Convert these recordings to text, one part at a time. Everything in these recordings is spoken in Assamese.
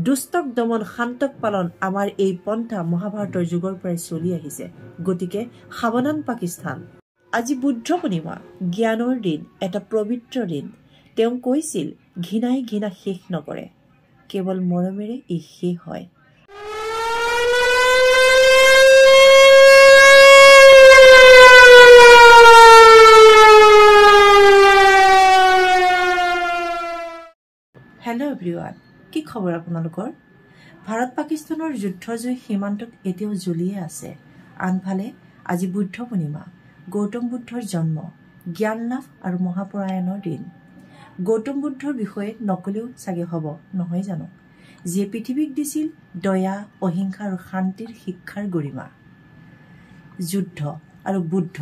দুষ্টক দমন শান্তক পালন আমাৰ এই পন্থা মহাভাৰতৰ যুগৰ পৰাই চলি আহিছে। গতিকে সাৱধান পাকিস্তান। আজি বুদ্ধ পূৰ্ণিমা, জ্ঞানৰ দিন, এটা পবিত্ৰ দিন। তেওঁ কৈছিল ঘৃণাই ঘৃণা শেষ নকৰে, কেৱল মৰমেৰে ই শেষ হয়। হেল্ল' এভৰিৱান, কি খবৰ আপোনালোকৰ? ভাৰত পাকিস্তানৰ যুদ্ধজয়ী সীমান্তত এতিয়াও জ্বলিয়ে আছে। আনফালে আজি বুদ্ধ পূৰ্ণিমা, গৌতম বুদ্ধৰ জন্ম, জ্ঞান লাভ আৰু মহাপৰায়ণৰ দিন। গৌতম বুদ্ধৰ বিষয়ে নকলেও চাগে হ'ব, নহয় জানো? যিয়ে পৃথিৱীক দিছিল দয়া, অহিংসা আৰু শান্তিৰ শিক্ষাৰ গৰিমা। যুদ্ধ আৰু বুদ্ধ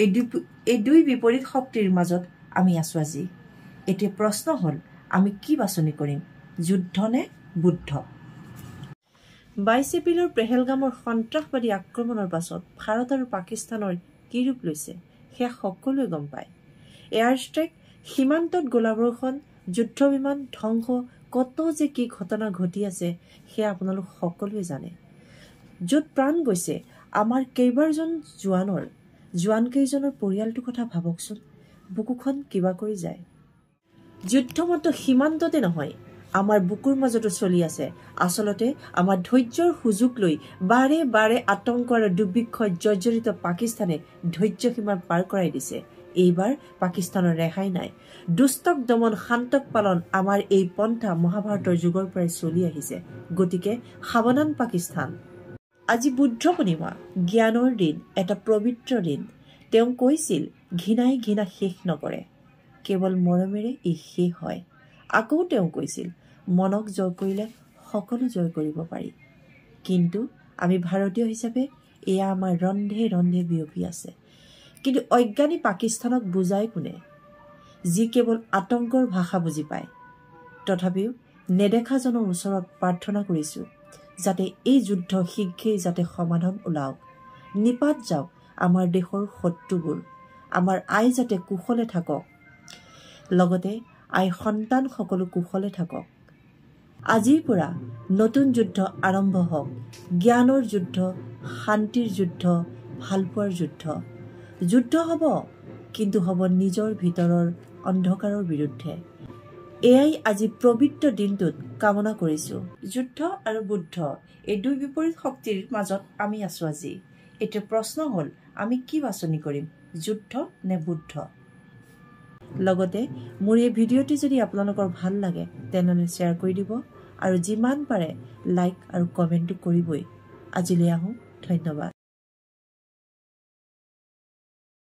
এই দুই বিপৰীত শক্তিৰ মাজত আমি আছো আজি। এতিয়া প্ৰশ্ন হ'ল, আমি কি বাছনি কৰিম, যুদ্ধ নে বুদ্ধ? 22 এপ্ৰিলৰ পেহেলগামৰ সন্ত্ৰাসবাদী আক্ৰমণৰ পাছত ভাৰত আৰু পাকিস্তানৰ কি ৰূপ লৈছে সেয়া সকলোৱে গম পায়। এয়াৰ ষ্ট্ৰাইক, সীমান্তত গোলাবৰ্ষণ, যুদ্ধ বিমান ধ্বংস, কত যে কি ঘটনা ঘটি আছে সেয়া আপোনালোক সকলোৱে জানে। য'ত প্ৰাণ গৈছে আমাৰ কেইবাৰজন জোৱানকেইজনৰ পৰিয়ালটোৰ কথা ভাবকচোন, বুকুখন কিবা কৰি যায়। যুদ্ধ মাত্ৰ সীমান্ততে নহয়, আমাৰ বুকুৰ মাজতো চলি আছে। আচলতে আমাৰ ধৈৰ্যৰ সুযোগ লৈ বাৰে বাৰে আতংক আৰু দুৰ্ভিক্ষত জৰ্জৰিত পাকিস্তানে ধৈৰ্য সীমা পাৰ কৰাই দিছে। এইবাৰ পাকিস্তানৰ ৰেহাই নাই। দুষ্টক দমন শান্তক পালন আমাৰ এই পন্থা মহাভাৰতৰ যুগৰ পৰাই চলি আহিছে। গতিকে সাৱধান পাকিস্তান। আজি বুদ্ধ পূৰ্ণিমা, জ্ঞানৰ দিন, এটা পবিত্ৰ দিন। তেওঁ কৈছিল ঘৃণাই ঘৃণা শেষ নকৰে, কেৱল মৰমেৰে ই শেষ হয়। আকৌ তেওঁ কৈছিল মনক জয় কৰিলে সকলো জয় কৰিব পাৰি। কিন্তু আমি ভাৰতীয় হিচাপে এয়া আমাৰ ৰন্ধে ৰন্ধে বিয়পি আছে। কিন্তু অজ্ঞানী পাকিস্তানক বুজাই কোনে, যি কেৱল আতংকৰ ভাষা বুজি পায়। তথাপিও নেদেখাজনৰ ওচৰত প্ৰাৰ্থনা কৰিছো যাতে এই যুদ্ধ শীঘ্ৰেই যাতে সমাধান ওলাওক, নিপাত যাওক আমাৰ দেশৰ শত্ৰুবোৰ, আমাৰ আই যাতে কুশলে থাকক, লগতে আই সন্তান সকলো কুশলে থাকক। আজিৰ পৰা নতুন যুদ্ধ আৰম্ভ হওক, জ্ঞানৰ যুদ্ধ, শান্তিৰ যুদ্ধ, ভালপোৱাৰ যুদ্ধ। যুদ্ধ হ'ব, কিন্তু হ'ব নিজৰ ভিতৰৰ অন্ধকাৰৰ বিৰুদ্ধে। এয়াই আজি পবিত্ৰ দিনটোত কামনা কৰিছো। যুদ্ধ আৰু বুদ্ধ এই দুই বিপৰীত শক্তিৰ মাজত আমি আছো আজি। এতিয়া প্ৰশ্ন হ'ল, আমি কি বাছনি কৰিম, যুদ্ধ নে বুদ্ধ? লগতে মোৰ এই ভিডিঅ'টি যদি আপোনালোকৰ ভাল লাগে তেনেহ'লে শ্বেয়াৰ কৰি দিব আৰু যিমান পাৰে লাইক আৰু কমেণ্টটো কৰিবই। আজিলৈ আহোঁ, ধন্যবাদ।